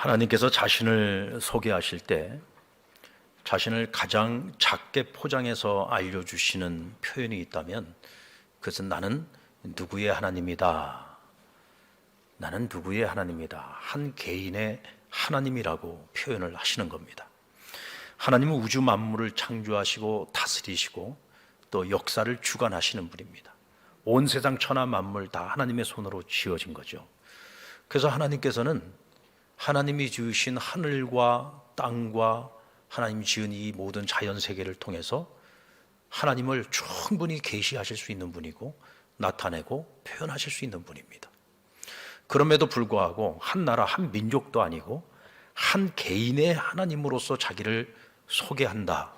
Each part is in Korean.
하나님께서 자신을 소개하실 때 자신을 가장 작게 포장해서 알려주시는 표현이 있다면 그것은 나는 누구의 하나님이다. 나는 누구의 하나님이다. 한 개인의 하나님이라고 표현을 하시는 겁니다. 하나님은 우주 만물을 창조하시고 다스리시고 또 역사를 주관하시는 분입니다. 온 세상 천하 만물 다 하나님의 손으로 지어진 거죠. 그래서 하나님께서는 하나님이 지으신 하늘과 땅과 하나님이 지은 이 모든 자연 세계를 통해서 하나님을 충분히 계시하실 수 있는 분이고 나타내고 표현하실 수 있는 분입니다. 그럼에도 불구하고 한 나라 한 민족도 아니고 한 개인의 하나님으로서 자기를 소개한다.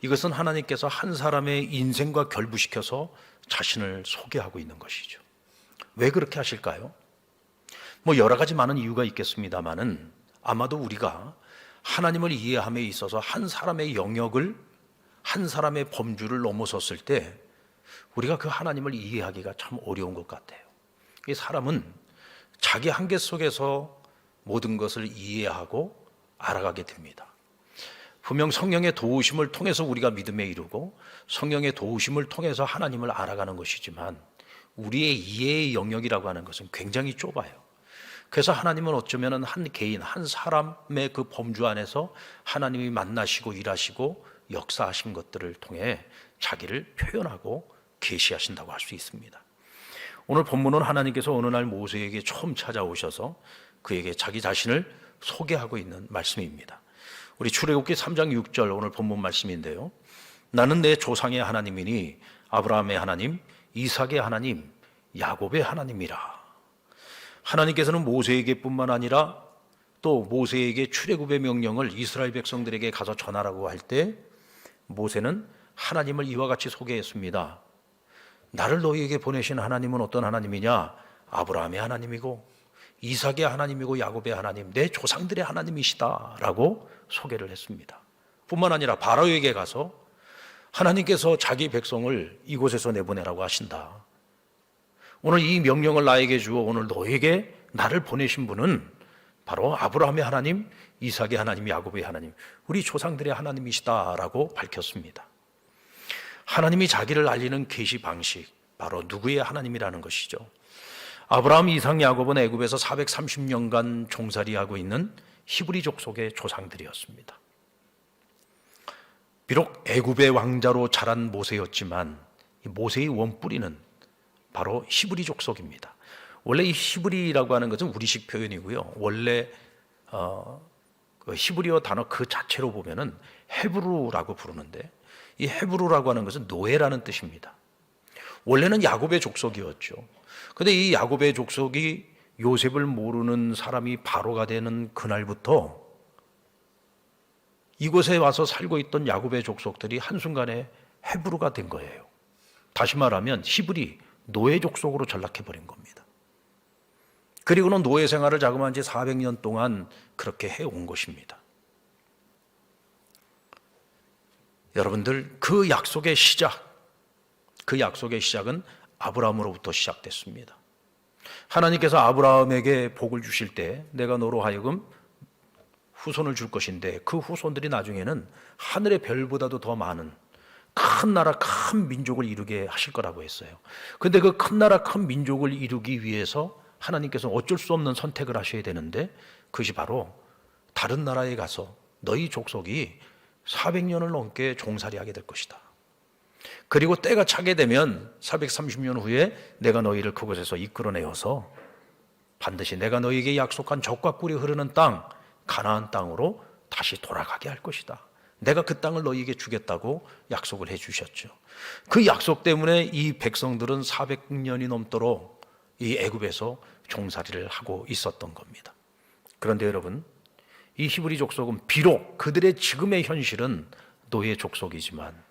이것은 하나님께서 한 사람의 인생과 결부시켜서 자신을 소개하고 있는 것이죠. 왜 그렇게 하실까요? 여러 가지 많은 이유가 있겠습니다만은 아마도 우리가 하나님을 이해함에 있어서 한 사람의 영역을, 한 사람의 범주를 넘어섰을 때 우리가 그 하나님을 이해하기가 참 어려운 것 같아요. 이 사람은 자기 한계 속에서 모든 것을 이해하고 알아가게 됩니다. 분명 성령의 도우심을 통해서 우리가 믿음에 이르고 성령의 도우심을 통해서 하나님을 알아가는 것이지만 우리의 이해의 영역이라고 하는 것은 굉장히 좁아요. 그래서 하나님은 어쩌면 한 개인, 한 사람의 그 범주 안에서 하나님이 만나시고 일하시고 역사하신 것들을 통해 자기를 표현하고 계시하신다고 할 수 있습니다. 오늘 본문은 하나님께서 어느 날 모세에게 처음 찾아오셔서 그에게 자기 자신을 소개하고 있는 말씀입니다. 우리 출애굽기 3장 6절 오늘 본문 말씀인데요. 나는 내 조상의 하나님이니 아브라함의 하나님, 이삭의 하나님, 야곱의 하나님이라. 하나님께서는 모세에게 뿐만 아니라 또 모세에게 출애굽의 명령을 이스라엘 백성들에게 가서 전하라고 할 때 모세는 하나님을 이와 같이 소개했습니다. 나를 너희에게 보내신 하나님은 어떤 하나님이냐? 아브라함의 하나님이고 이삭의 하나님이고 야곱의 하나님, 내 조상들의 하나님이시다라고 소개를 했습니다. 뿐만 아니라 바로에게 가서 하나님께서 자기 백성을 이곳에서 내보내라고 하신다. 오늘 이 명령을 나에게 주어 오늘 너에게 나를 보내신 분은 바로 아브라함의 하나님, 이삭의 하나님, 야곱의 하나님, 우리 조상들의 하나님이시다라고 밝혔습니다. 하나님이 자기를 알리는 계시 방식, 바로 누구의 하나님이라는 것이죠. 아브라함, 이삭, 야곱은 애굽에서 430년간 종살이하고 있는 히브리 족속의 조상들이었습니다. 비록 애굽의 왕자로 자란 모세였지만 이 모세의 원뿌리는 바로 히브리 족속입니다. 원래 이 히브리라고 하는 것은 우리식 표현이고요. 원래 그 히브리어 단어 그 자체로 보면은 헤브루라고 부르는데 이 헤브루라고 하는 것은 노예라는 뜻입니다. 원래는 야곱의 족속이었죠. 그런데 이 야곱의 족속이 요셉을 모르는 사람이 바로가 되는 그날부터 이곳에 와서 살고 있던 야곱의 족속들이 한순간에 헤브루가 된 거예요. 다시 말하면 히브리, 노예 족속으로 전락해버린 겁니다. 그리고는 노예 생활을 자그마한 지 400년 동안 그렇게 해온 것입니다. 여러분들, 그 약속의 시작은 아브라함으로부터 시작됐습니다. 하나님께서 아브라함에게 복을 주실 때 내가 너로 하여금 후손을 줄 것인데 그 후손들이 나중에는 하늘의 별보다도 더 많은 큰 나라, 큰 민족을 이루게 하실 거라고 했어요. 그런데 그 큰 나라, 큰 민족을 이루기 위해서 하나님께서는 어쩔 수 없는 선택을 하셔야 되는데 그것이 바로 다른 나라에 가서 너희 족속이 400년을 넘게 종살이하게 될 것이다. 그리고 때가 차게 되면 430년 후에 내가 너희를 그곳에서 이끌어내어서 반드시 내가 너희에게 약속한 젖과 꿀이 흐르는 땅, 가나안 땅으로 다시 돌아가게 할 것이다. 내가 그 땅을 너희에게 주겠다고 약속을 해 주셨죠. 그 약속 때문에 이 백성들은 400년이 넘도록 이 애굽에서 종살이를 하고 있었던 겁니다. 그런데 여러분, 이 히브리 족속은 비록 그들의 지금의 현실은 노예 족속이지만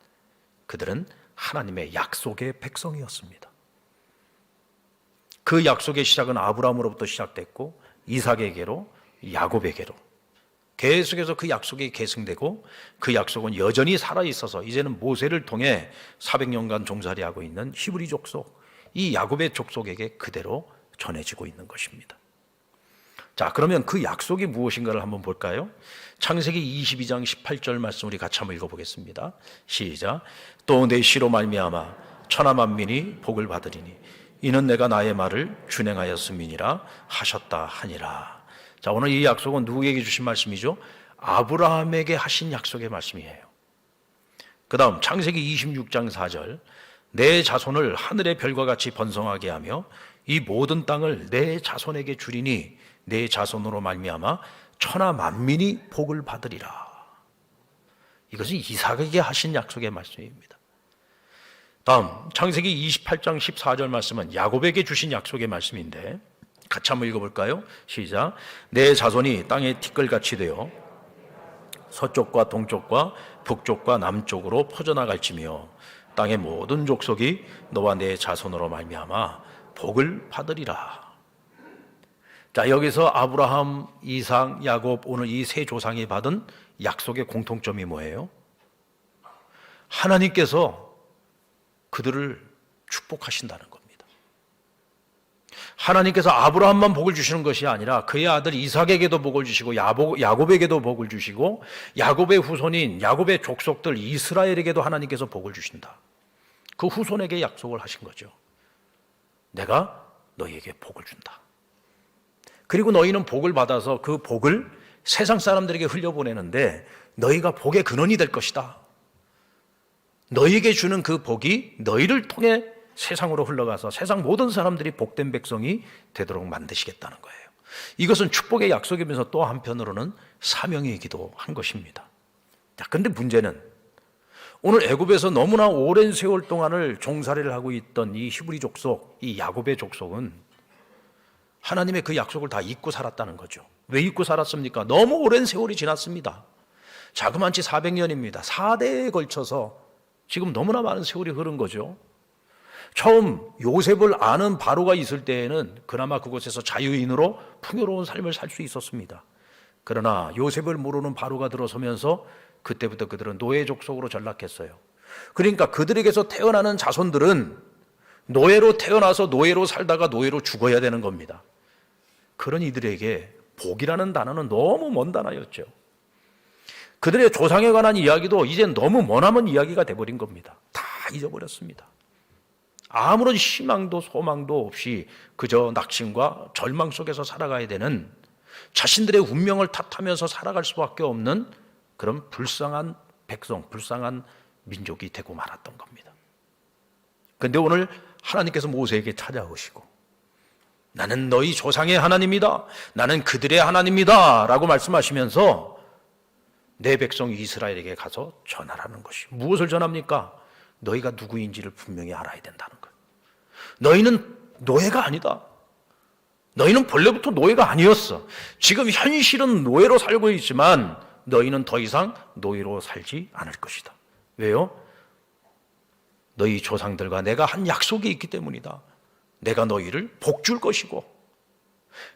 그들은 하나님의 약속의 백성이었습니다. 그 약속의 시작은 아브라함으로부터 시작됐고 이삭에게로, 야곱에게로 계속해서 그 약속이 계승되고 그 약속은 여전히 살아있어서 이제는 모세를 통해 400년간 종살이하고 있는 히브리 족속, 이 야곱의 족속에게 그대로 전해지고 있는 것입니다. 자, 그러면 그 약속이 무엇인가를 한번 볼까요? 창세기 22장 18절 말씀 우리 같이 한번 읽어보겠습니다. 시작. 또 내 씨로 말미암아 천하 만민이 복을 받으리니 이는 내가 나의 말을 준행하였음이니라 하셨다 하니라. 자, 오늘 이 약속은 누구에게 주신 말씀이죠? 아브라함에게 하신 약속의 말씀이에요. 그 다음 창세기 26장 4절. 내 자손을 하늘의 별과 같이 번성하게 하며 이 모든 땅을 내 자손에게 주리니 내 자손으로 말미암아 천하 만민이 복을 받으리라. 이것은 이삭에게 하신 약속의 말씀입니다. 다음 창세기 28장 14절 말씀은 야곱에게 주신 약속의 말씀인데 같이 한번 읽어볼까요? 시작. 내 자손이 땅의 티끌같이 되어 서쪽과 동쪽과 북쪽과 남쪽으로 퍼져나갈지며 땅의 모든 족속이 너와 내 자손으로 말미암아 복을 받으리라. 자, 여기서 아브라함, 이삭, 야곱 오늘 이 세 조상이 받은 약속의 공통점이 뭐예요? 하나님께서 그들을 축복하신다는 겁니다. 하나님께서 아브라함만 복을 주시는 것이 아니라 그의 아들 이삭에게도 복을 주시고 야곱에게도 복을 주시고 야곱의 후손인 야곱의 족속들 이스라엘에게도 하나님께서 복을 주신다. 그 후손에게 약속을 하신 거죠. 내가 너희에게 복을 준다. 그리고 너희는 복을 받아서 그 복을 세상 사람들에게 흘려보내는데 너희가 복의 근원이 될 것이다. 너희에게 주는 그 복이 너희를 통해 세상으로 흘러가서 세상 모든 사람들이 복된 백성이 되도록 만드시겠다는 거예요. 이것은 축복의 약속이면서 또 한편으로는 사명이기도 한 것입니다. 자, 근데 문제는 오늘 애굽에서 너무나 오랜 세월 동안을 종살이를 하고 있던 이 히브리 족속, 이 야곱의 족속은 하나님의 그 약속을 다 잊고 살았다는 거죠. 왜 잊고 살았습니까? 너무 오랜 세월이 지났습니다. 자그만치 400년입니다. 4대에 걸쳐서 지금 너무나 많은 세월이 흐른 거죠. 처음 요셉을 아는 바로가 있을 때에는 그나마 그곳에서 자유인으로 풍요로운 삶을 살 수 있었습니다. 그러나 요셉을 모르는 바로가 들어서면서 그때부터 그들은 노예 족속으로 전락했어요. 그러니까 그들에게서 태어나는 자손들은 노예로 태어나서 노예로 살다가 노예로 죽어야 되는 겁니다. 그런 이들에게 복이라는 단어는 너무 먼 단어였죠. 그들의 조상에 관한 이야기도 이젠 너무 머나먼 이야기가 돼버린 겁니다. 다 잊어버렸습니다. 아무런 희망도 소망도 없이 그저 낙심과 절망 속에서 살아가야 되는, 자신들의 운명을 탓하면서 살아갈 수밖에 없는 그런 불쌍한 백성, 불쌍한 민족이 되고 말았던 겁니다. 그런데 오늘 하나님께서 모세에게 찾아오시고 나는 너희 조상의 하나님이다, 나는 그들의 하나님이다 라고 말씀하시면서 내 백성 이스라엘에게 가서 전하라는 것이, 무엇을 전합니까? 너희가 누구인지를 분명히 알아야 된다는 거예요. 너희는 노예가 아니다. 너희는 본래부터 노예가 아니었어. 지금 현실은 노예로 살고 있지만 너희는 더 이상 노예로 살지 않을 것이다. 왜요? 너희 조상들과 내가 한 약속이 있기 때문이다. 내가 너희를 복 줄 것이고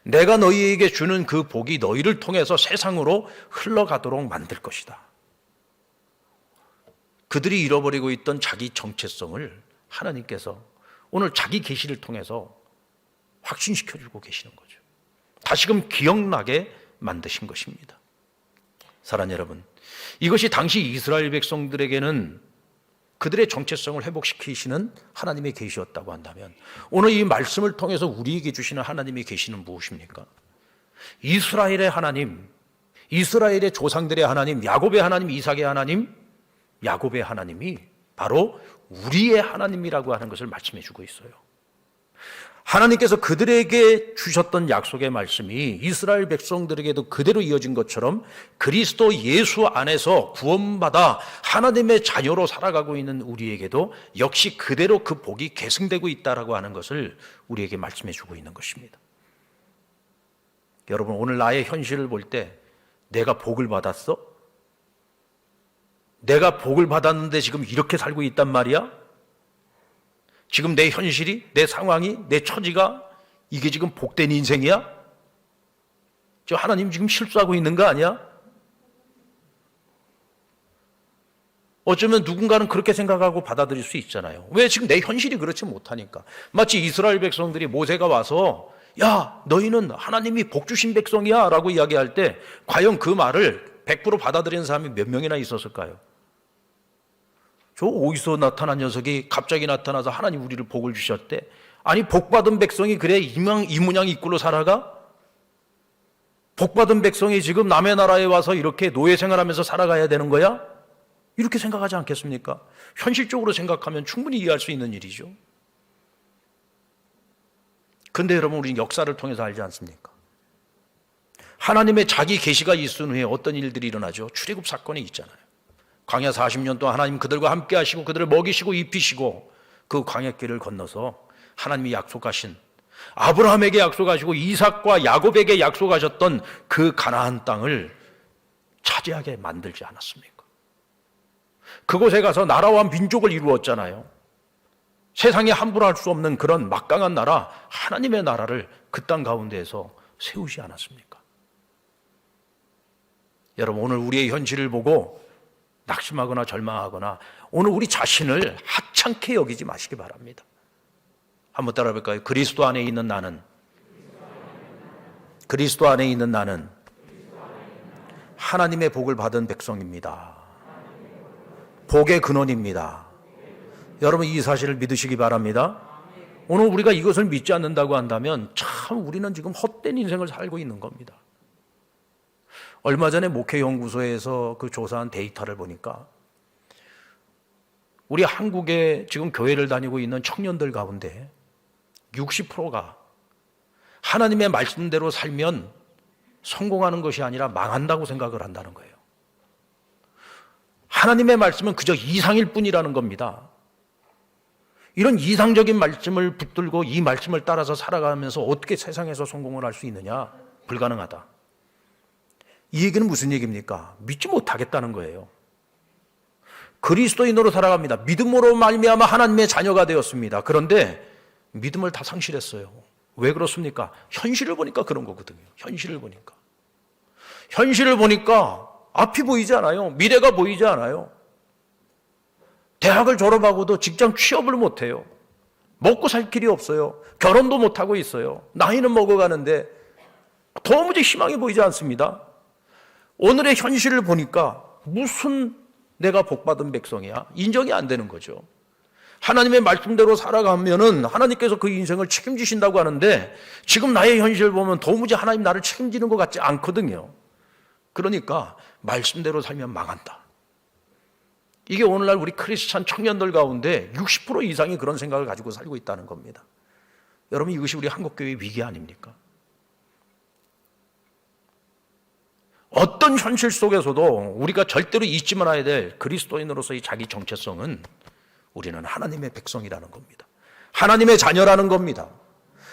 내가 너희에게 주는 그 복이 너희를 통해서 세상으로 흘러가도록 만들 것이다. 그들이 잃어버리고 있던 자기 정체성을 하나님께서 오늘 자기 계시를 통해서 확신시켜주고 계시는 거죠. 다시금 기억나게 만드신 것입니다. 사랑하는 여러분, 이것이 당시 이스라엘 백성들에게는 그들의 정체성을 회복시키시는 하나님의 계시였다고 한다면 오늘 이 말씀을 통해서 우리에게 주시는 하나님의 계시는 무엇입니까? 이스라엘의 하나님, 이스라엘의 조상들의 하나님, 야곱의 하나님, 이삭의 하나님, 야곱의 하나님이 바로 우리의 하나님이라고 하는 것을 말씀해 주고 있어요. 하나님께서 그들에게 주셨던 약속의 말씀이 이스라엘 백성들에게도 그대로 이어진 것처럼 그리스도 예수 안에서 구원받아 하나님의 자녀로 살아가고 있는 우리에게도 역시 그대로 그 복이 계승되고 있다라고 하는 것을 우리에게 말씀해 주고 있는 것입니다. 여러분, 오늘 나의 현실을 볼 때 내가 복을 받았어? 내가 복을 받았는데 지금 이렇게 살고 있단 말이야? 지금 내 현실이, 내 상황이, 내 처지가 이게 지금 복된 인생이야? 저 하나님 지금 실수하고 있는 거 아니야? 어쩌면 누군가는 그렇게 생각하고 받아들일 수 있잖아요. 왜? 지금 내 현실이 그렇지 못하니까. 마치 이스라엘 백성들이 모세가 와서 야, 너희는 하나님이 복 주신 백성이야 라고 이야기할 때 과연 그 말을 100% 받아들이는 사람이 몇 명이나 있었을까요? 저 어디서 나타난 녀석이 갑자기 나타나서 하나님 우리를 복을 주셨대? 아니, 복받은 백성이 그래 이 문양 이꼴로 살아가? 복받은 백성이 지금 남의 나라에 와서 이렇게 노예 생활하면서 살아가야 되는 거야? 이렇게 생각하지 않겠습니까? 현실적으로 생각하면 충분히 이해할 수 있는 일이죠. 근데 여러분, 우리는 역사를 통해서 알지 않습니까? 하나님의 자기 계시가 있은 후에 어떤 일들이 일어나죠? 출애굽 사건이 있잖아요. 광야 40년 동안 하나님 그들과 함께 하시고 그들을 먹이시고 입히시고 그 광야길을 건너서 하나님이 약속하신, 아브라함에게 약속하시고 이삭과 야곱에게 약속하셨던 그 가나안 땅을 차지하게 만들지 않았습니까? 그곳에 가서 나라와 민족을 이루었잖아요. 세상에 함부로 할 수 없는 그런 막강한 나라, 하나님의 나라를 그 땅 가운데에서 세우지 않았습니까? 여러분, 오늘 우리의 현실을 보고 낙심하거나 절망하거나 오늘 우리 자신을 하찮게 여기지 마시기 바랍니다. 한번 따라 해볼까요? 그리스도 안에 있는 나는, 그리스도 안에 있는 나는 하나님의 복을 받은 백성입니다. 복의 근원입니다. 여러분, 이 사실을 믿으시기 바랍니다. 오늘 우리가 이것을 믿지 않는다고 한다면 참 우리는 지금 헛된 인생을 살고 있는 겁니다. 얼마 전에 목회연구소에서 그 조사한 데이터를 보니까 우리 한국에 지금 교회를 다니고 있는 청년들 가운데 60%가 하나님의 말씀대로 살면 성공하는 것이 아니라 망한다고 생각을 한다는 거예요. 하나님의 말씀은 그저 이상일 뿐이라는 겁니다. 이런 이상적인 말씀을 붙들고 이 말씀을 따라서 살아가면서 어떻게 세상에서 성공을 할 수 있느냐? 불가능하다. 이 얘기는 무슨 얘기입니까? 믿지 못하겠다는 거예요. 그리스도인으로 살아갑니다. 믿음으로 말미암아 하나님의 자녀가 되었습니다. 그런데 믿음을 다 상실했어요. 왜 그렇습니까? 현실을 보니까 그런 거거든요. 현실을 보니까 앞이 보이지 않아요. 미래가 보이지 않아요. 대학을 졸업하고도 직장 취업을 못해요. 먹고 살 길이 없어요. 결혼도 못하고 있어요. 나이는 먹어가는데 도무지 희망이 보이지 않습니다. 오늘의 현실을 보니까 무슨 내가 복받은 백성이야? 인정이 안 되는 거죠. 하나님의 말씀대로 살아가면은 하나님께서 그 인생을 책임지신다고 하는데 지금 나의 현실을 보면 도무지 하나님 나를 책임지는 것 같지 않거든요. 그러니까 말씀대로 살면 망한다. 이게 오늘날 우리 크리스찬 청년들 가운데 60% 이상이 그런 생각을 가지고 살고 있다는 겁니다. 여러분, 이것이 우리 한국교회의 위기 아닙니까? 어떤 현실 속에서도 우리가 절대로 잊지 말아야 될 그리스도인으로서의 자기 정체성은 우리는 하나님의 백성이라는 겁니다. 하나님의 자녀라는 겁니다.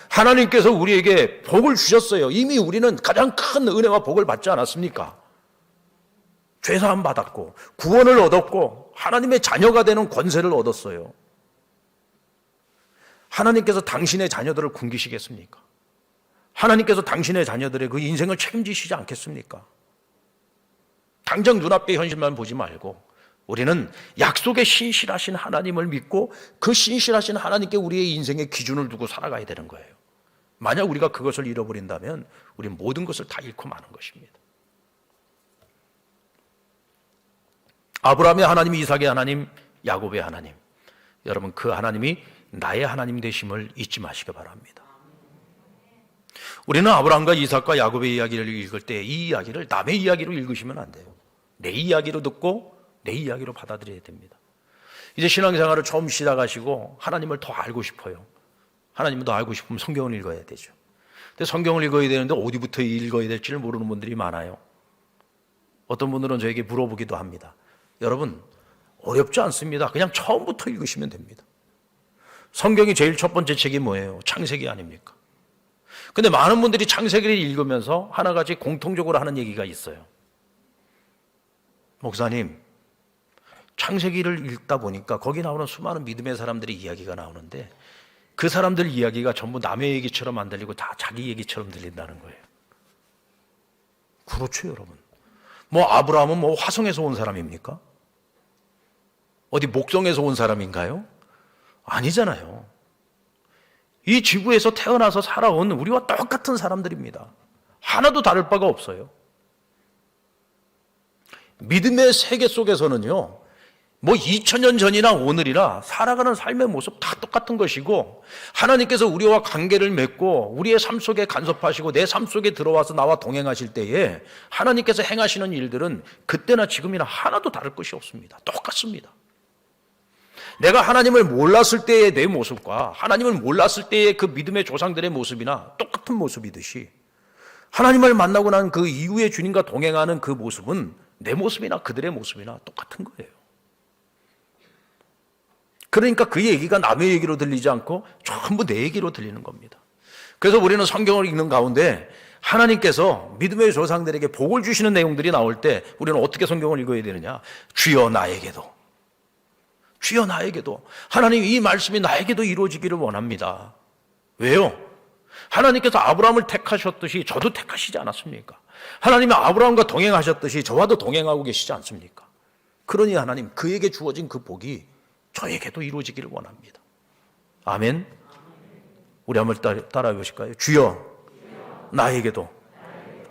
하나님께서 우리에게 복을 주셨어요. 이미 우리는 가장 큰 은혜와 복을 받지 않았습니까? 죄사함 받았고 구원을 얻었고 하나님의 자녀가 되는 권세를 얻었어요. 하나님께서 당신의 자녀들을 굶기시겠습니까? 하나님께서 당신의 자녀들의 그 인생을 책임지시지 않겠습니까? 당장 눈앞의 현실만 보지 말고 우리는 약속의 신실하신 하나님을 믿고 그 신실하신 하나님께 우리의 인생의 기준을 두고 살아가야 되는 거예요. 만약 우리가 그것을 잃어버린다면 우리는 모든 것을 다 잃고 마는 것입니다. 아브라함의 하나님, 이삭의 하나님, 야곱의 하나님, 여러분 그 하나님이 나의 하나님 되심을 잊지 마시기 바랍니다. 우리는 아브라함과 이삭과 야곱의 이야기를 읽을 때 이 이야기를 남의 이야기로 읽으시면 안 돼요. 내 이야기로 듣고 내 이야기로 받아들여야 됩니다. 이제 신앙생활을 처음 시작하시고 하나님을 더 알고 싶어요. 하나님을 더 알고 싶으면 성경을 읽어야 되죠. 근데 성경을 읽어야 되는데 어디부터 읽어야 될지를 모르는 분들이 많아요. 어떤 분들은 저에게 물어보기도 합니다. 여러분, 어렵지 않습니다. 그냥 처음부터 읽으시면 됩니다. 성경이 제일 첫 번째 책이 뭐예요? 창세기 아닙니까? 근데 많은 분들이 창세기를 읽으면서 하나같이 공통적으로 하는 얘기가 있어요. 목사님, 창세기를 읽다 보니까 거기 나오는 수많은 믿음의 사람들의 이야기가 나오는데 그 사람들 이야기가 전부 남의 얘기처럼 안 들리고 다 자기 얘기처럼 들린다는 거예요. 그렇죠, 여러분. 뭐 아브라함은 뭐 화성에서 온 사람입니까? 어디 목성에서 온 사람인가요? 아니잖아요. 이 지구에서 태어나서 살아온 우리와 똑같은 사람들입니다. 하나도 다를 바가 없어요. 믿음의 세계 속에서는요, 뭐 2000년 전이나 오늘이나 살아가는 삶의 모습 다 똑같은 것이고, 하나님께서 우리와 관계를 맺고 우리의 삶 속에 간섭하시고 내 삶 속에 들어와서 나와 동행하실 때에 하나님께서 행하시는 일들은 그때나 지금이나 하나도 다를 것이 없습니다. 똑같습니다. 내가 하나님을 몰랐을 때의 내 모습과 하나님을 몰랐을 때의 그 믿음의 조상들의 모습이나 똑같은 모습이듯이, 하나님을 만나고 난 그 이후에 주님과 동행하는 그 모습은 내 모습이나 그들의 모습이나 똑같은 거예요. 그러니까 그 얘기가 남의 얘기로 들리지 않고 전부 내 얘기로 들리는 겁니다. 그래서 우리는 성경을 읽는 가운데 하나님께서 믿음의 조상들에게 복을 주시는 내용들이 나올 때 우리는 어떻게 성경을 읽어야 되느냐? 주여 나에게도, 주여 나에게도, 하나님 이 말씀이 나에게도 이루어지기를 원합니다. 왜요? 하나님께서 아브라함을 택하셨듯이 저도 택하시지 않았습니까? 하나님이 아브라함과 동행하셨듯이 저와도 동행하고 계시지 않습니까? 그러니 하나님, 그에게 주어진 그 복이 저에게도 이루어지기를 원합니다. 아멘. 우리 한번 따라해 보실까요? 주여 나에게도,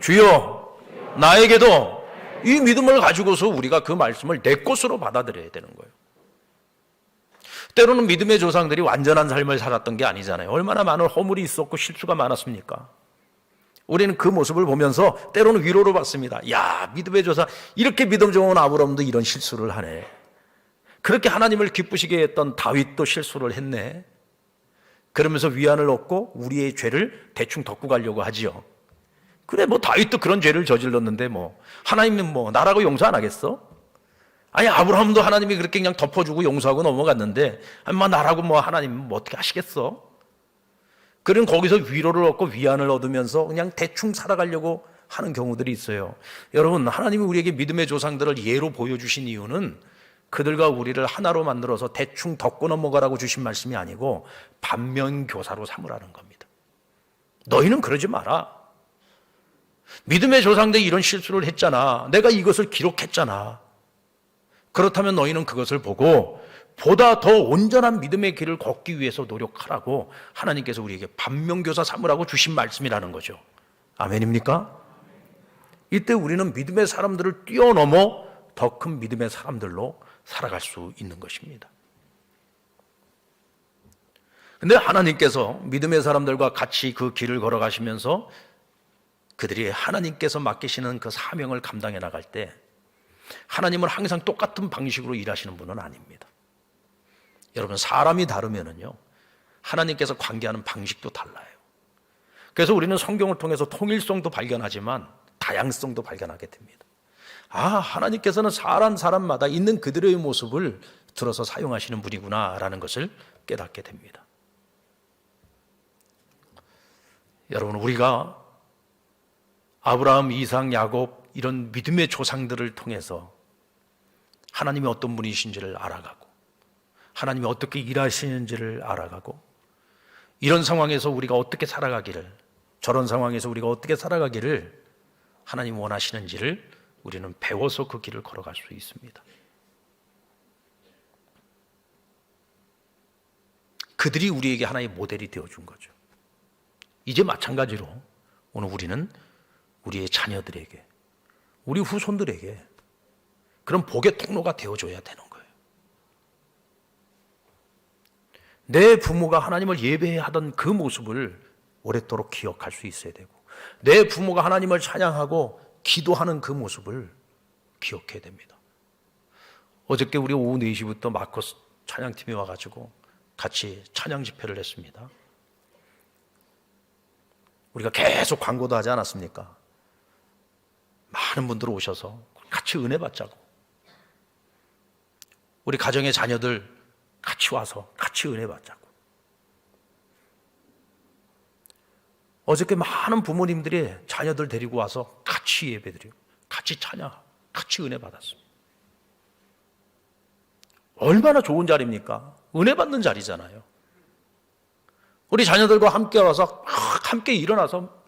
주여 나에게도. 이 믿음을 가지고서 우리가 그 말씀을 내 것으로 받아들여야 되는 거예요. 때로는 믿음의 조상들이 완전한 삶을 살았던 게 아니잖아요. 얼마나 많은 허물이 있었고 실수가 많았습니까? 우리는 그 모습을 보면서 때로는 위로를 받습니다. 야, 믿음의 조상, 이렇게 믿음 좋은 아브라함도 이런 실수를 하네. 그렇게 하나님을 기쁘시게 했던 다윗도 실수를 했네. 그러면서 위안을 얻고 우리의 죄를 대충 덮고 가려고 하지요. 그래, 뭐 다윗도 그런 죄를 저질렀는데 뭐 하나님은 뭐 나라고 용서 안 하겠어? 아니, 아브라함도 하나님이 그렇게 그냥 덮어주고 용서하고 넘어갔는데, 뭐 나라고 뭐 하나님 뭐 어떻게 하시겠어? 그런 거기서 위로를 얻고 위안을 얻으면서 그냥 대충 살아가려고 하는 경우들이 있어요. 여러분, 하나님이 우리에게 믿음의 조상들을 예로 보여주신 이유는 그들과 우리를 하나로 만들어서 대충 덮고 넘어가라고 주신 말씀이 아니고 반면교사로 삼으라는 겁니다. 너희는 그러지 마라. 믿음의 조상들이 이런 실수를 했잖아. 내가 이것을 기록했잖아. 그렇다면 너희는 그것을 보고 보다 더 온전한 믿음의 길을 걷기 위해서 노력하라고 하나님께서 우리에게 반면교사 삼으라고 주신 말씀이라는 거죠. 아멘입니까? 이때 우리는 믿음의 사람들을 뛰어넘어 더 큰 믿음의 사람들로 살아갈 수 있는 것입니다. 근데 하나님께서 믿음의 사람들과 같이 그 길을 걸어가시면서 그들이 하나님께서 맡기시는 그 사명을 감당해 나갈 때 하나님은 항상 똑같은 방식으로 일하시는 분은 아닙니다. 여러분, 사람이 다르면은요, 하나님께서 관계하는 방식도 달라요. 그래서 우리는 성경을 통해서 통일성도 발견하지만 다양성도 발견하게 됩니다. 아, 하나님께서는 사람마다 있는 그들의 모습을 들어서 사용하시는 분이구나라는 것을 깨닫게 됩니다. 여러분, 우리가 아브라함, 이삭, 야곱 이런 믿음의 조상들을 통해서 하나님이 어떤 분이신지를 알아가고 하나님이 어떻게 일하시는지를 알아가고 이런 상황에서 우리가 어떻게 살아가기를, 저런 상황에서 우리가 어떻게 살아가기를 하나님 원하시는지를 우리는 배워서 그 길을 걸어갈 수 있습니다. 그들이 우리에게 하나의 모델이 되어준 거죠. 이제 마찬가지로 오늘 우리는 우리의 자녀들에게, 우리 후손들에게 그런 복의 통로가 되어줘야 되는 거예요. 내 부모가 하나님을 예배하던 그 모습을 오랫도록 기억할 수 있어야 되고, 내 부모가 하나님을 찬양하고 기도하는 그 모습을 기억해야 됩니다. 어저께 우리 오후 4시부터 마커스 찬양팀이 와가지고 같이 찬양 집회를 했습니다. 우리가 계속 광고도 하지 않았습니까? 많은 분들 오셔서 같이 은혜 받자고, 우리 가정의 자녀들 같이 와서 같이 은혜 받자고. 어저께 많은 부모님들이 자녀들 데리고 와서 같이 예배드리고 같이 찬양하고 같이 은혜 받았습니다. 얼마나 좋은 자리입니까? 은혜 받는 자리잖아요. 우리 자녀들과 함께 와서 함께 일어나서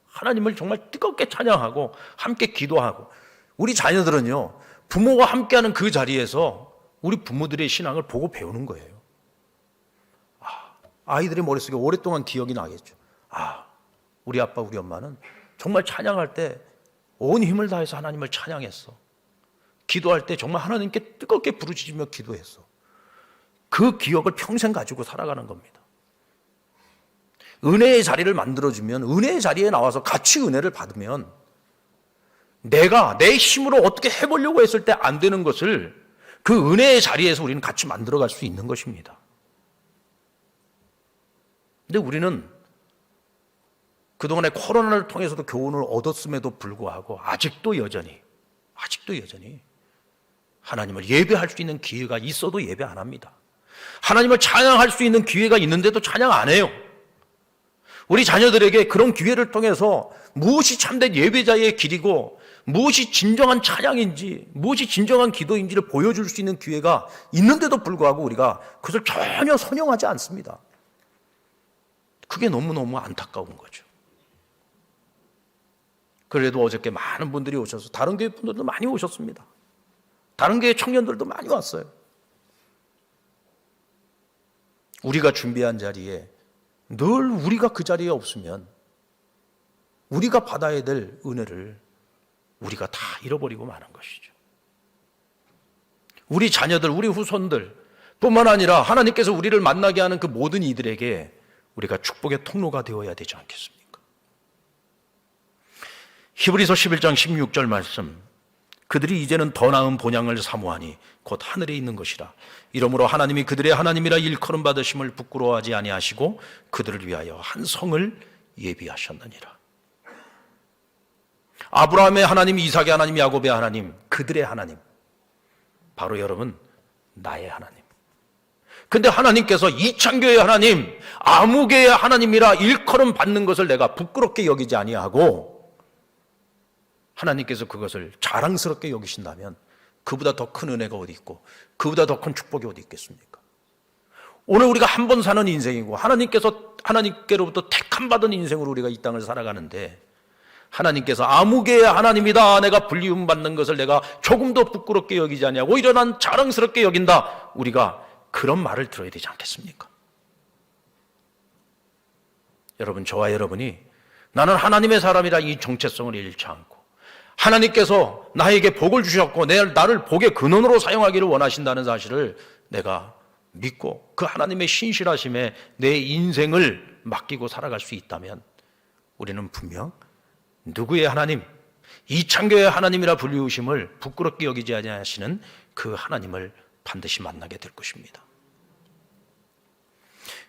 하나님을 정말 뜨겁게 찬양하고 함께 기도하고, 우리 자녀들은요, 부모와 함께하는 그 자리에서 우리 부모들의 신앙을 보고 배우는 거예요. 아이들의 머릿속에 오랫동안 기억이 나겠죠. 아, 우리 아빠 우리 엄마는 정말 찬양할 때 온 힘을 다해서 하나님을 찬양했어. 기도할 때 정말 하나님께 뜨겁게 부르짖으며 기도했어. 그 기억을 평생 가지고 살아가는 겁니다. 은혜의 자리를 만들어주면, 은혜의 자리에 나와서 같이 은혜를 받으면 내가 내 힘으로 어떻게 해보려고 했을 때 안 되는 것을 그 은혜의 자리에서 우리는 같이 만들어갈 수 있는 것입니다. 근데 우리는 그동안에 코로나를 통해서도 교훈을 얻었음에도 불구하고 아직도 여전히 하나님을 예배할 수 있는 기회가 있어도 예배 안 합니다. 하나님을 찬양할 수 있는 기회가 있는데도 찬양 안 해요. 우리 자녀들에게 그런 기회를 통해서 무엇이 참된 예배자의 길이고 무엇이 진정한 찬양인지, 무엇이 진정한 기도인지를 보여줄 수 있는 기회가 있는데도 불구하고 우리가 그것을 전혀 선용하지 않습니다. 그게 너무너무 안타까운 거죠. 그래도 어저께 많은 분들이 오셔서, 다른 교회 분들도 많이 오셨습니다. 다른 교회 청년들도 많이 왔어요. 우리가 준비한 자리에 늘 우리가 그 자리에 없으면 우리가 받아야 될 은혜를 우리가 다 잃어버리고 마는 것이죠. 우리 자녀들, 우리 후손들 뿐만 아니라 하나님께서 우리를 만나게 하는 그 모든 이들에게 우리가 축복의 통로가 되어야 되지 않겠습니까? 히브리서 11장 16절 말씀, 그들이 이제는 더 나은 본향을 사모하니 곧 하늘에 있는 것이라. 이러므로 하나님이 그들의 하나님이라 일컬음 받으심을 부끄러워하지 아니하시고 그들을 위하여 한 성을 예비하셨느니라. 아브라함의 하나님, 이삭의 하나님, 야곱의 하나님, 그들의 하나님, 바로 여러분 나의 하나님. 근데 하나님께서 이창교의 하나님, 아무개의 하나님이라 일컬음 받는 것을 내가 부끄럽게 여기지 아니하고 하나님께서 그것을 자랑스럽게 여기신다면 그보다 더 큰 은혜가 어디 있고 그보다 더 큰 축복이 어디 있겠습니까? 오늘 우리가 한 번 사는 인생이고 하나님께로부터 택함 받은 인생으로 우리가 이 땅을 살아가는데, 하나님께서 아무개의 하나님이다, 내가 불리움 받는 것을 내가 조금도 부끄럽게 여기지 않냐고 이러한 자랑스럽게 여긴다, 우리가 그런 말을 들어야 되지 않겠습니까? 여러분, 저와 여러분이 나는 하나님의 사람이라 이 정체성을 잃지 않고 하나님께서 나에게 복을 주셨고 나를 복의 근원으로 사용하기를 원하신다는 사실을 내가 믿고 그 하나님의 신실하심에 내 인생을 맡기고 살아갈 수 있다면 우리는 분명 누구의 하나님, 이창교의 하나님이라 불리우심을 부끄럽게 여기지 아니하시는 그 하나님을 반드시 만나게 될 것입니다.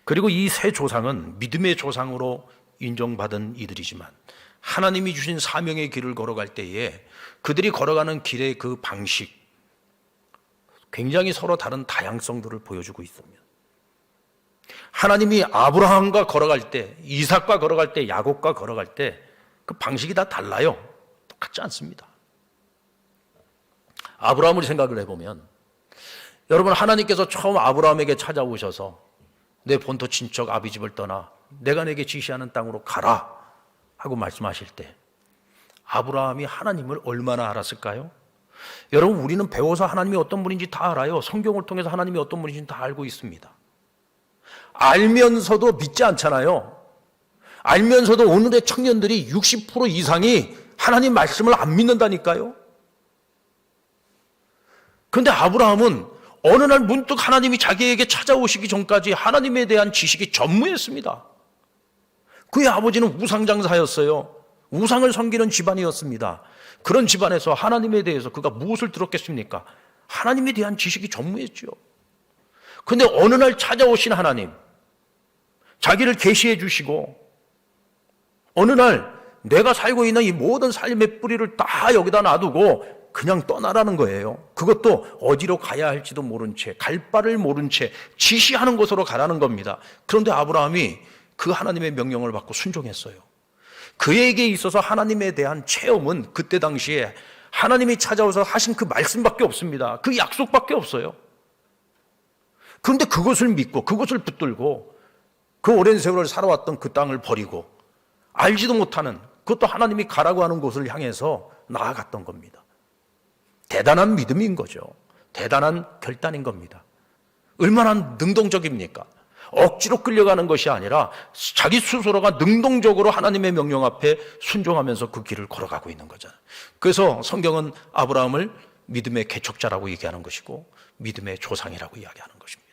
그리고 이 세 조상은 믿음의 조상으로 인정받은 이들이지만 하나님이 주신 사명의 길을 걸어갈 때에 그들이 걸어가는 길의 그 방식, 굉장히 서로 다른 다양성들을 보여주고 있습니다. 하나님이 아브라함과 걸어갈 때, 이삭과 걸어갈 때, 야곱과 걸어갈 때 그 방식이 다 달라요. 똑같지 않습니다. 아브라함을 생각을 해보면, 여러분, 하나님께서 처음 아브라함에게 찾아오셔서 내 본토 친척 아비집을 떠나 내가 내게 지시하는 땅으로 가라 하고 말씀하실 때 아브라함이 하나님을 얼마나 알았을까요? 여러분, 우리는 배워서 하나님이 어떤 분인지 다 알아요. 성경을 통해서 하나님이 어떤 분인지 다 알고 있습니다. 알면서도 믿지 않잖아요. 알면서도 오늘의 청년들이 60% 이상이 하나님 말씀을 안 믿는다니까요. 그런데 아브라함은 어느 날 문득 하나님이 자기에게 찾아오시기 전까지 하나님에 대한 지식이 전무했습니다. 그의 아버지는 우상장사였어요. 우상을 섬기는 집안이었습니다. 그런 집안에서 하나님에 대해서 그가 무엇을 들었겠습니까? 하나님에 대한 지식이 전무했죠. 그런데 어느 날 찾아오신 하나님, 자기를 계시해 주시고 어느 날 내가 살고 있는 이 모든 삶의 뿌리를 다 여기다 놔두고 그냥 떠나라는 거예요. 그것도 어디로 가야 할지도 모른 채, 갈 바를 모른 채 지시하는 곳으로 가라는 겁니다. 그런데 아브라함이 그 하나님의 명령을 받고 순종했어요. 그에게 있어서 하나님에 대한 체험은 그때 당시에 하나님이 찾아오셔서 하신 그 말씀밖에 없습니다. 그 약속밖에 없어요. 그런데 그것을 믿고 그것을 붙들고 그 오랜 세월을 살아왔던 그 땅을 버리고 알지도 못하는, 그것도 하나님이 가라고 하는 곳을 향해서 나아갔던 겁니다. 대단한 믿음인 거죠. 대단한 결단인 겁니다. 얼마나 능동적입니까? 억지로 끌려가는 것이 아니라 자기 스스로가 능동적으로 하나님의 명령 앞에 순종하면서 그 길을 걸어가고 있는 거잖아요. 그래서 성경은 아브라함을 믿음의 개척자라고 얘기하는 것이고 믿음의 조상이라고 이야기하는 것입니다.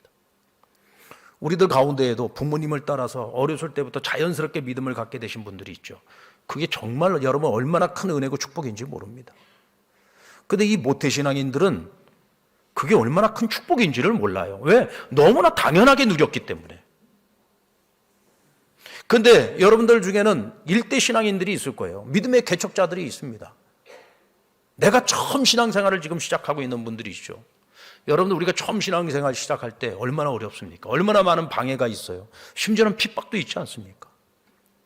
우리들 가운데에도 부모님을 따라서 어렸을 때부터 자연스럽게 믿음을 갖게 되신 분들이 있죠. 그게 정말 여러분 얼마나 큰 은혜고 축복인지 모릅니다. 그런데 이 모태신앙인들은 그게 얼마나 큰 축복인지를 몰라요. 왜? 너무나 당연하게 누렸기 때문에. 그런데 여러분들 중에는 일대 신앙인들이 있을 거예요. 믿음의 개척자들이 있습니다. 내가 처음 신앙생활을 지금 시작하고 있는 분들이죠. 여러분들 우리가 처음 신앙생활 시작할 때 얼마나 어렵습니까? 얼마나 많은 방해가 있어요. 심지어는 핍박도 있지 않습니까?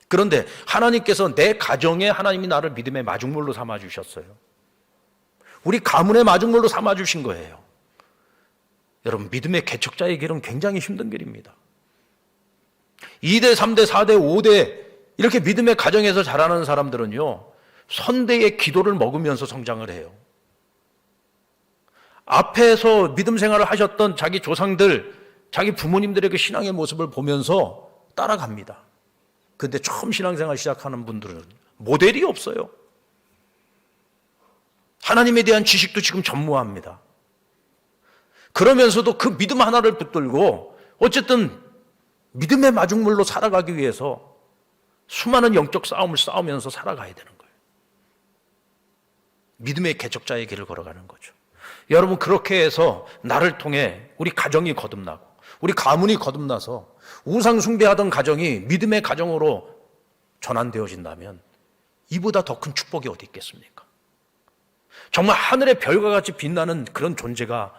그런데 하나님께서 내 가정에 하나님이 나를 믿음의 마중물로 삼아주셨어요. 우리 가문의 마중물로 삼아주신 거예요. 여러분 믿음의 개척자의 길은 굉장히 힘든 길입니다. 2대, 3대, 4대, 5대 이렇게 믿음의 가정에서 자라는 사람들은요 선대의 기도를 먹으면서 성장을 해요. 앞에서 믿음 생활을 하셨던 자기 조상들, 자기 부모님들의 그 신앙의 모습을 보면서 따라갑니다. 그런데 처음 신앙생활 시작하는 분들은 모델이 없어요. 하나님에 대한 지식도 지금 전무합니다. 그러면서도 그 믿음 하나를 붙들고 어쨌든 믿음의 마중물로 살아가기 위해서 수많은 영적 싸움을 싸우면서 살아가야 되는 거예요. 믿음의 개척자의 길을 걸어가는 거죠. 여러분 그렇게 해서 나를 통해 우리 가정이 거듭나고 우리 가문이 거듭나서 우상 숭배하던 가정이 믿음의 가정으로 전환되어진다면 이보다 더 큰 축복이 어디 있겠습니까? 정말 하늘의 별과 같이 빛나는 그런 존재가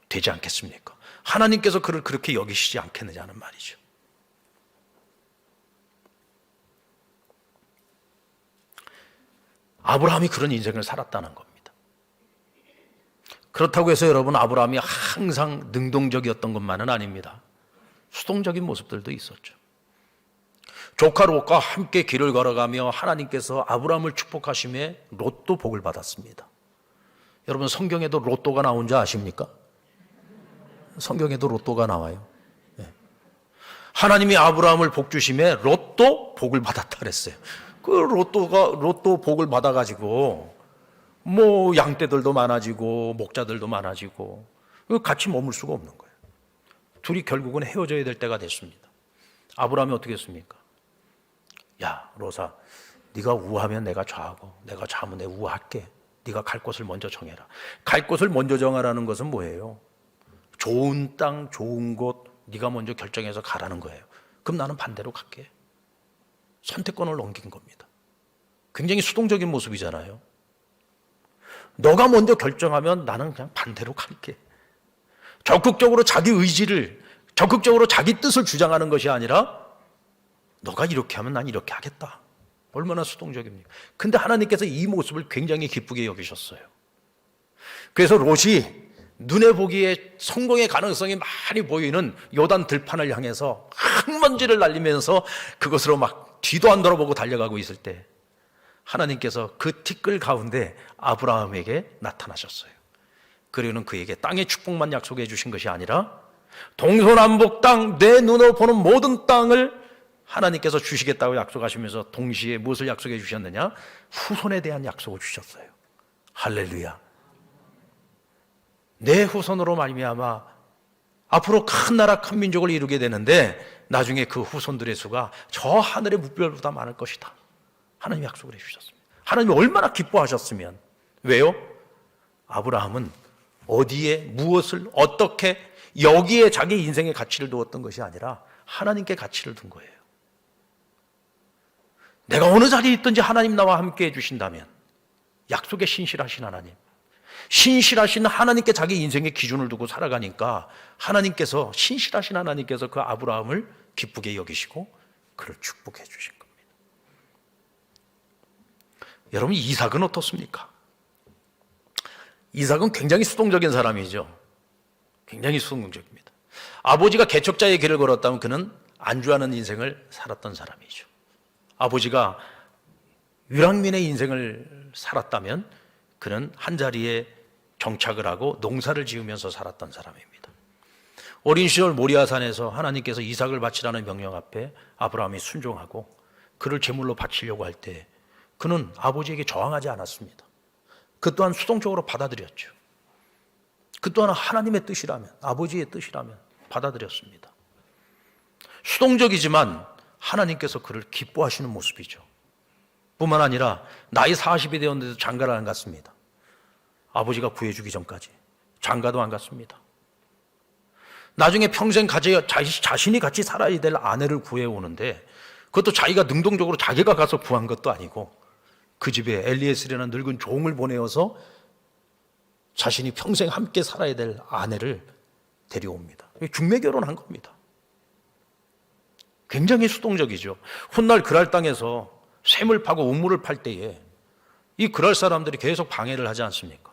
되지 않겠습니까? 하나님께서 그를 그렇게 여기시지 않겠느냐는 말이죠. 아브라함이 그런 인생을 살았다는 겁니다. 그렇다고 해서 여러분 아브라함이 항상 능동적이었던 것만은 아닙니다. 수동적인 모습들도 있었죠. 조카 롯과 함께 길을 걸어가며 하나님께서 아브라함을 축복하심에 롯도 복을 받았습니다. 여러분 성경에도 롯도가 나온 줄 아십니까? 성경에도 롯도가 나와요. 하나님이 아브라함을 복 주심에 롯도 복을 받았다 그랬어요. 그 롯도 복을 받아가지고 뭐 양떼들도 많아지고 목자들도 많아지고 같이 머물 수가 없는 거예요. 둘이 결국은 헤어져야 될 때가 됐습니다. 아브라함이 어떻게 했습니까? 야 롯아, 네가 우하면 내가 좌하고 내가 좌하면 내가 우할게. 네가 갈 곳을 먼저 정해라. 갈 곳을 먼저 정하라는 것은 뭐예요? 좋은 땅, 좋은 곳 네가 먼저 결정해서 가라는 거예요. 그럼 나는 반대로 갈게. 선택권을 넘긴 겁니다. 굉장히 수동적인 모습이잖아요. 너가 먼저 결정하면 나는 그냥 반대로 갈게. 적극적으로 자기 의지를, 적극적으로 자기 뜻을 주장하는 것이 아니라 너가 이렇게 하면 난 이렇게 하겠다. 얼마나 수동적입니까? 근데 하나님께서 이 모습을 굉장히 기쁘게 여기셨어요. 그래서 롯이 눈에 보기에 성공의 가능성이 많이 보이는 요단 들판을 향해서 흙먼지를 날리면서 그것으로 막 뒤도 안 돌아보고 달려가고 있을 때 하나님께서 그 티끌 가운데 아브라함에게 나타나셨어요. 그리고는 그에게 땅의 축복만 약속해 주신 것이 아니라 동서남북 땅, 내 눈으로 보는 모든 땅을 하나님께서 주시겠다고 약속하시면서 동시에 무엇을 약속해 주셨느냐? 후손에 대한 약속을 주셨어요. 할렐루야. 내 후손으로 말미암아 앞으로 큰 나라 큰 민족을 이루게 되는데 나중에 그 후손들의 수가 저 하늘의 뭇별보다 많을 것이다. 하나님이 약속을 해주셨습니다. 하나님이 얼마나 기뻐하셨으면. 왜요? 아브라함은 어디에 무엇을 어떻게 여기에 자기 인생의 가치를 두었던 것이 아니라 하나님께 가치를 둔 거예요. 내가 어느 자리에 있든지 하나님 나와 함께 해주신다면, 약속에 신실하신 하나님, 신실하신 하나님께 자기 인생의 기준을 두고 살아가니까 하나님께서, 신실하신 하나님께서 그 아브라함을 기쁘게 여기시고 그를 축복해 주신 겁니다. 여러분, 이삭은 어떻습니까? 이삭은 굉장히 수동적인 사람이죠. 굉장히 수동적입니다. 아버지가 개척자의 길을 걸었다면 그는 안주하는 인생을 살았던 사람이죠. 아버지가 유랑민의 인생을 살았다면 그는 한자리에 정착을 하고 농사를 지으면서 살았던 사람입니다. 어린 시절 모리아산에서 하나님께서 이삭을 바치라는 명령 앞에 아브라함이 순종하고 그를 제물로 바치려고 할 때 그는 아버지에게 저항하지 않았습니다. 그 또한 수동적으로 받아들였죠. 그 또한 하나님의 뜻이라면, 아버지의 뜻이라면 받아들였습니다. 수동적이지만 하나님께서 그를 기뻐하시는 모습이죠. 뿐만 아니라 나이 40이 되었는데도 장가를 안 갔습니다. 아버지가 구해주기 전까지 장가도 안 갔습니다. 나중에 평생 자신이 같이 살아야 될 아내를 구해오는데 그것도 자기가 능동적으로 자기가 가서 구한 것도 아니고 그 집에 엘리에셀이라는 늙은 종을 보내어서 자신이 평생 함께 살아야 될 아내를 데려옵니다. 중매 결혼한 겁니다. 굉장히 수동적이죠. 훗날 그랄 땅에서 샘을 파고 우물을 팔 때에 이 그랄 사람들이 계속 방해를 하지 않습니까?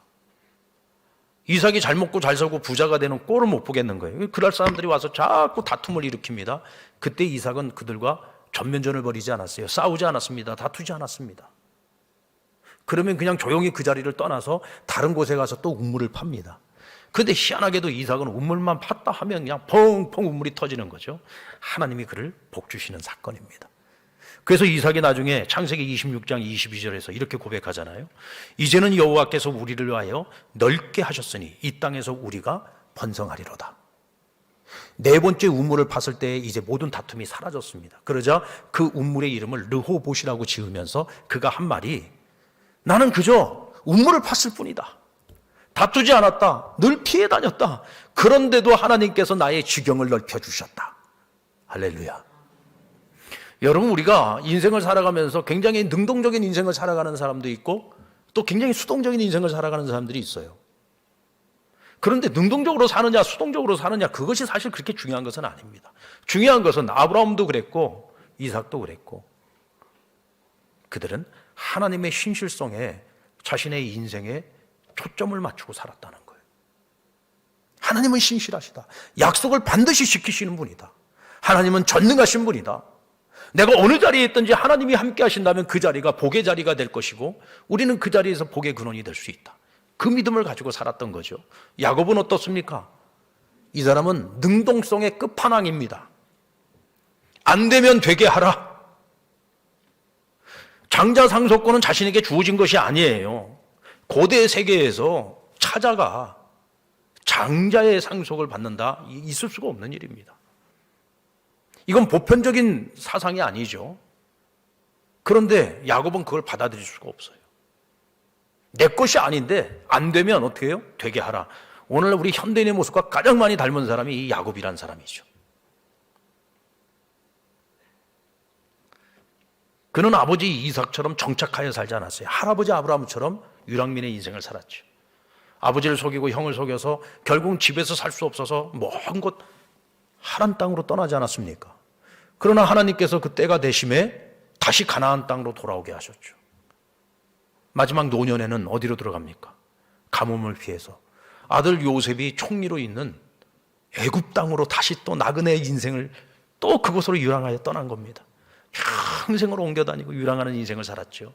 이삭이 잘 먹고 잘 살고 부자가 되는 꼴을 못 보겠는 거예요. 그랄 사람들이 와서 자꾸 다툼을 일으킵니다. 그때 이삭은 그들과 전면전을 벌이지 않았어요. 싸우지 않았습니다. 다투지 않았습니다. 그러면 그냥 조용히 그 자리를 떠나서 다른 곳에 가서 또 우물을 팝니다. 그런데 희한하게도 이삭은 우물만 팠다 하면 그냥 펑펑 우물이 터지는 거죠. 하나님이 그를 복주시는 사건입니다. 그래서 이삭이 나중에 창세기 26장 22절에서 이렇게 고백하잖아요. 이제는 여호와께서 우리를 위하여 넓게 하셨으니 이 땅에서 우리가 번성하리로다. 네 번째 우물을 팠을 때 이제 모든 다툼이 사라졌습니다. 그러자 그 우물의 이름을 르호봇이라고 지으면서 그가 한 말이 나는 그저 우물을 팠을 뿐이다. 다투지 않았다. 늘 피해 다녔다. 그런데도 하나님께서 나의 지경을 넓혀주셨다. 할렐루야. 여러분, 우리가 인생을 살아가면서 굉장히 능동적인 인생을 살아가는 사람도 있고 또 굉장히 수동적인 인생을 살아가는 사람들이 있어요. 그런데 능동적으로 사느냐 수동적으로 사느냐 그것이 사실 그렇게 중요한 것은 아닙니다. 중요한 것은 아브라함도 그랬고 이삭도 그랬고 그들은 하나님의 신실성에 자신의 인생에 초점을 맞추고 살았다는 거예요. 하나님은 신실하시다. 약속을 반드시 지키시는 분이다. 하나님은 전능하신 분이다. 내가 어느 자리에 있든지 하나님이 함께 하신다면 그 자리가 복의 자리가 될 것이고 우리는 그 자리에서 복의 근원이 될 수 있다. 그 믿음을 가지고 살았던 거죠. 야곱은 어떻습니까? 이 사람은 능동성의 끝판왕입니다. 안 되면 되게 하라. 장자 상속권은 자신에게 주어진 것이 아니에요. 고대 세계에서 차자가 장자의 상속을 받는다? 있을 수가 없는 일입니다. 이건 보편적인 사상이 아니죠. 그런데 야곱은 그걸 받아들일 수가 없어요. 내 것이 아닌데 안 되면 어떻게 해요? 되게 하라. 오늘 우리 현대인의 모습과 가장 많이 닮은 사람이 이 야곱이란 사람이죠. 그는 아버지 이삭처럼 정착하여 살지 않았어요. 할아버지 아브라함처럼 유랑민의 인생을 살았죠. 아버지를 속이고 형을 속여서 결국 집에서 살 수 없어서 먼 곳 하란 땅으로 떠나지 않았습니까? 그러나 하나님께서 그 때가 되심에 다시 가나안 땅으로 돌아오게 하셨죠. 마지막 노년에는 어디로 들어갑니까? 가뭄을 피해서 아들 요셉이 총리로 있는 애굽 땅으로 다시 또 나그네의 인생을 또 그곳으로 유랑하여 떠난 겁니다. 평생으로 옮겨다니고 유랑하는 인생을 살았죠.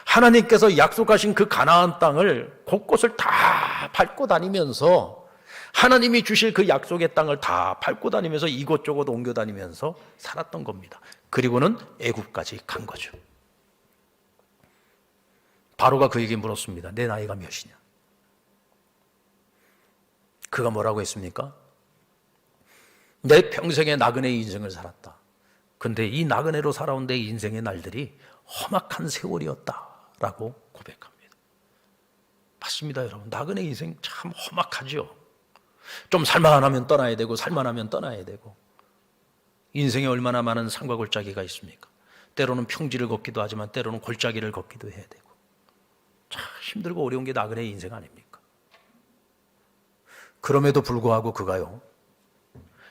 하나님께서 약속하신 그 가나안 땅을 곳곳을 다 밟고 다니면서 하나님이 주실 그 약속의 땅을 다 밟고 다니면서 이곳저곳 옮겨 다니면서 살았던 겁니다. 그리고는 애굽까지 간 거죠. 바로가 그에게 물었습니다. 내 나이가 몇이냐? 그가 뭐라고 했습니까? 내 평생의 나그네의 인생을 살았다. 근데 이 나그네로 살아온 내 인생의 날들이 험악한 세월이었다라고 고백합니다. 맞습니다, 여러분. 나그네 인생 참 험악하죠. 좀 살만하면 떠나야 되고 살만하면 떠나야 되고 인생에 얼마나 많은 산과 골짜기가 있습니까? 때로는 평지를 걷기도 하지만 때로는 골짜기를 걷기도 해야 되고 참 힘들고 어려운 게 나그네의 인생 아닙니까? 그럼에도 불구하고 그가요,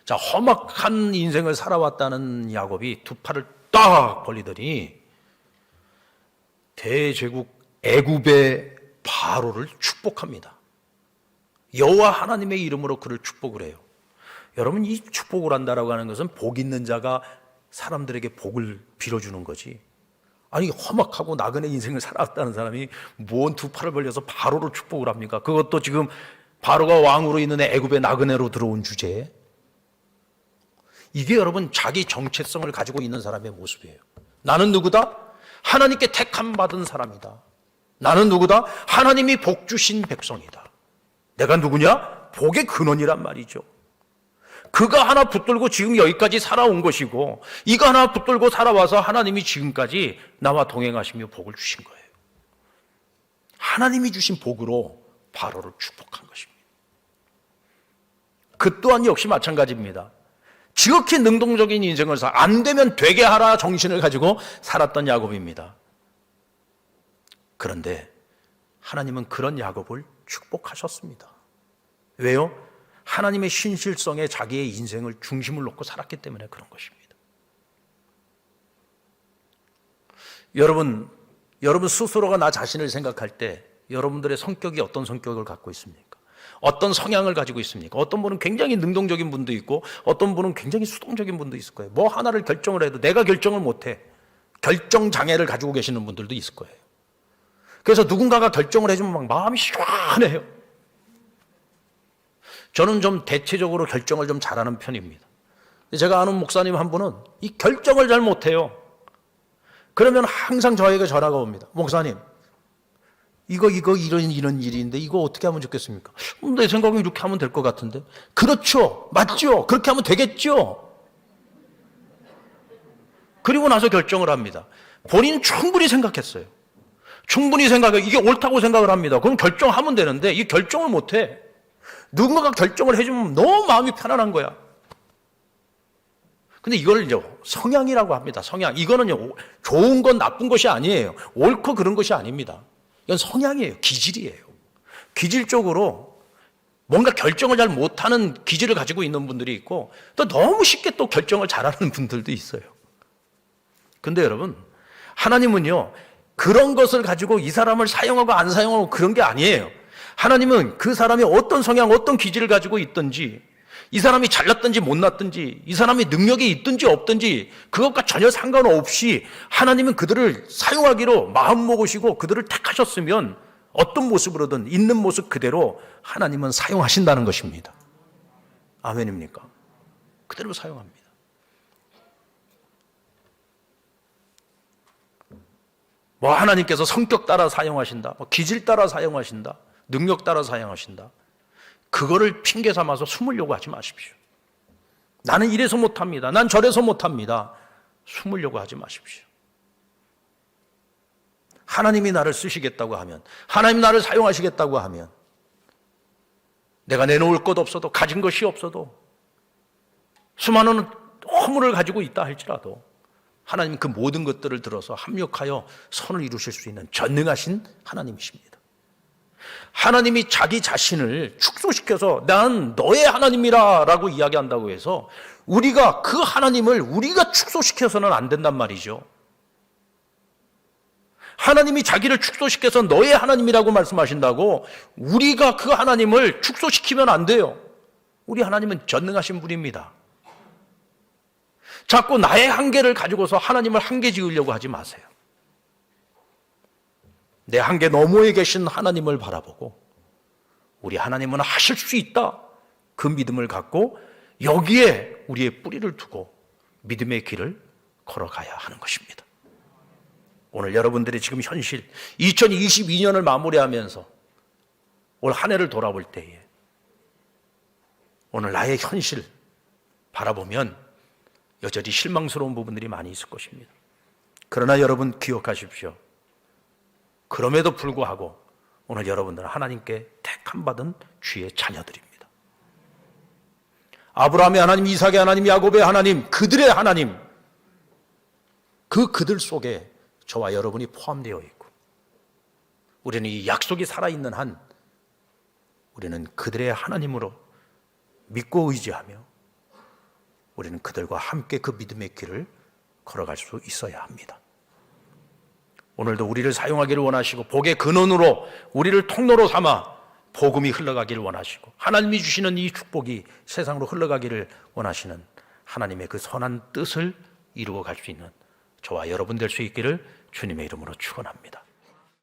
자, 험악한 인생을 살아왔다는 야곱이 두 팔을 딱 벌리더니 대제국 애굽의 바로를 축복합니다. 여호와 하나님의 이름으로 그를 축복을 해요. 여러분, 이 축복을 한다라고 하는 것은 복 있는 자가 사람들에게 복을 빌어주는 거지. 아니, 험악하고 나그네 인생을 살았다는 사람이 뭔 두 팔을 벌려서 바로를 축복을 합니까? 그것도 지금 바로가 왕으로 있는 애굽의 나그네로 들어온 주제에 이게 여러분 자기 정체성을 가지고 있는 사람의 모습이에요. 나는 누구다? 하나님께 택함 받은 사람이다. 나는 누구다? 하나님이 복 주신 백성이다. 내가 누구냐? 복의 근원이란 말이죠. 그가 하나 붙들고 지금 여기까지 살아온 것이고 이거 하나 붙들고 살아와서 하나님이 지금까지 나와 동행하시며 복을 주신 거예요. 하나님이 주신 복으로 바로를 축복한 것입니다. 그 또한 역시 마찬가지입니다. 지극히 능동적인 인생을 안 되면 되게 하라 정신을 가지고 살았던 야곱입니다. 그런데 하나님은 그런 야곱을 축복하셨습니다. 왜요? 하나님의 신실성에 자기의 인생을 중심을 놓고 살았기 때문에 그런 것입니다. 여러분 스스로가 나 자신을 생각할 때 여러분들의 성격이 어떤 성격을 갖고 있습니까? 어떤 성향을 가지고 있습니까? 어떤 분은 굉장히 능동적인 분도 있고 어떤 분은 굉장히 수동적인 분도 있을 거예요. 뭐 하나를 결정을 해도 내가 결정을 못해. 결정 장애를 가지고 계시는 분들도 있을 거예요. 그래서 누군가가 결정을 해주면 막 마음이 시원해요. 저는 좀 대체적으로 결정을 좀 잘하는 편입니다. 제가 아는 목사님 한 분은 이 결정을 잘 못해요. 그러면 항상 저에게 전화가 옵니다. 목사님, 이런 일인데 이거 어떻게 하면 좋겠습니까? 내 생각엔 이렇게 하면 될 것 같은데. 그렇죠. 맞죠. 그렇게 하면 되겠죠. 그리고 나서 결정을 합니다. 본인은 충분히 생각했어요. 충분히 생각해. 이게 옳다고 생각을 합니다. 그럼 결정하면 되는데 이 결정을 못해. 누군가가 결정을 해주면 너무 마음이 편안한 거야. 근데 이걸 이제 성향이라고 합니다. 성향. 이거는요, 좋은 건 나쁜 것이 아니에요. 옳고 그런 것이 아닙니다. 이건 성향이에요. 기질이에요. 기질적으로 뭔가 결정을 잘 못하는 기질을 가지고 있는 분들이 있고 또 너무 쉽게 또 결정을 잘하는 분들도 있어요. 근데 여러분, 하나님은요, 그런 것을 가지고 이 사람을 사용하고 안 사용하고 그런 게 아니에요. 하나님은 그 사람이 어떤 성향, 어떤 기질을 가지고 있든지, 이 사람이 잘났든지 못났든지, 이 사람이 능력이 있든지 없든지 그것과 전혀 상관없이 하나님은 그들을 사용하기로 마음먹으시고 그들을 택하셨으면 어떤 모습으로든 있는 모습 그대로 하나님은 사용하신다는 것입니다. 아멘입니까? 그대로 사용합니다. 뭐 하나님께서 성격 따라 사용하신다, 뭐 기질 따라 사용하신다, 능력 따라 사용하신다. 그거를 핑계 삼아서 숨으려고 하지 마십시오. 나는 이래서 못합니다. 난 저래서 못합니다. 숨으려고 하지 마십시오. 하나님이 나를 쓰시겠다고 하면, 하나님 나를 사용하시겠다고 하면, 내가 내놓을 것 없어도, 가진 것이 없어도, 수많은 허물을 가지고 있다 할지라도 하나님 그 모든 것들을 들어서 합력하여 선을 이루실 수 있는 전능하신 하나님이십니다. 하나님이 자기 자신을 축소시켜서 난 너의 하나님이라 라고 이야기한다고 해서 우리가 그 하나님을 우리가 축소시켜서는 안 된단 말이죠. 하나님이 자기를 축소시켜서 너의 하나님이라고 말씀하신다고 우리가 그 하나님을 축소시키면 안 돼요. 우리 하나님은 전능하신 분입니다. 자꾸 나의 한계를 가지고서 하나님을 한계 지으려고 하지 마세요. 내 한계 너머에 계신 하나님을 바라보고 우리 하나님은 하실 수 있다. 그 믿음을 갖고 여기에 우리의 뿌리를 두고 믿음의 길을 걸어가야 하는 것입니다. 오늘 여러분들이 지금 현실 2022년을 마무리하면서 올 한 해를 돌아볼 때에 오늘 나의 현실 바라보면 여전히 실망스러운 부분들이 많이 있을 것입니다. 그러나 여러분 기억하십시오. 그럼에도 불구하고 오늘 여러분들은 하나님께 택함받은 주의 자녀들입니다. 아브라함의 하나님, 이삭의 하나님, 야곱의 하나님, 그들의 하나님, 그들 속에 저와 여러분이 포함되어 있고 우리는 이 약속이 살아있는 한 우리는 그들의 하나님으로 믿고 의지하며 우리는 그들과 함께 그 믿음의 길을 걸어갈 수 있어야 합니다. 오늘도 우리를 사용하기를 원하시고 복의 근원으로 우리를 통로로 삼아 복음이 흘러가기를 원하시고 하나님이 주시는 이 축복이 세상으로 흘러가기를 원하시는 하나님의 그 선한 뜻을 이루어 갈 수 있는 저와 여러분 될 수 있기를 주님의 이름으로 축원합니다.